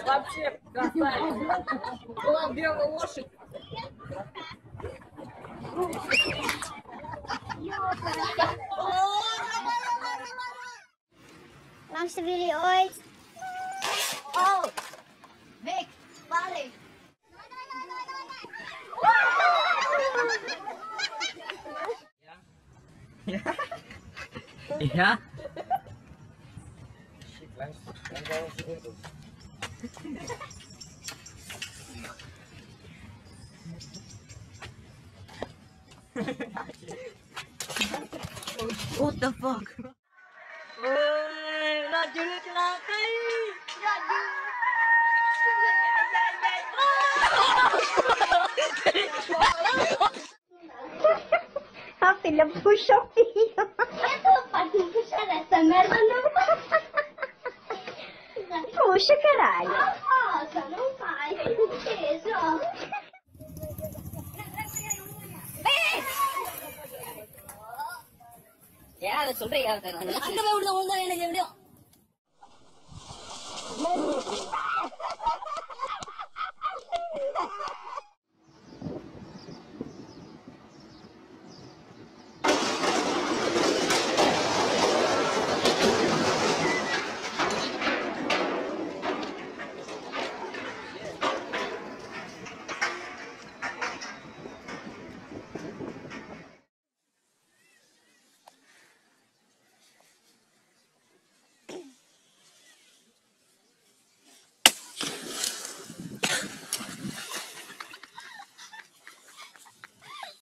Вообще красавица. Была белая лошадь. Langs willen jullie ooit? Oh, Vic, Bali. Ja? Ja? What the fuck? Laju celaka. Ah, film push-up. Itu pagi push-up rasa merda não. Puxa, caralho. Nossa, não faz isso. Ya, சொல்றேன். அங்க போய் உள்ள என்ன செய்ய முடியும்?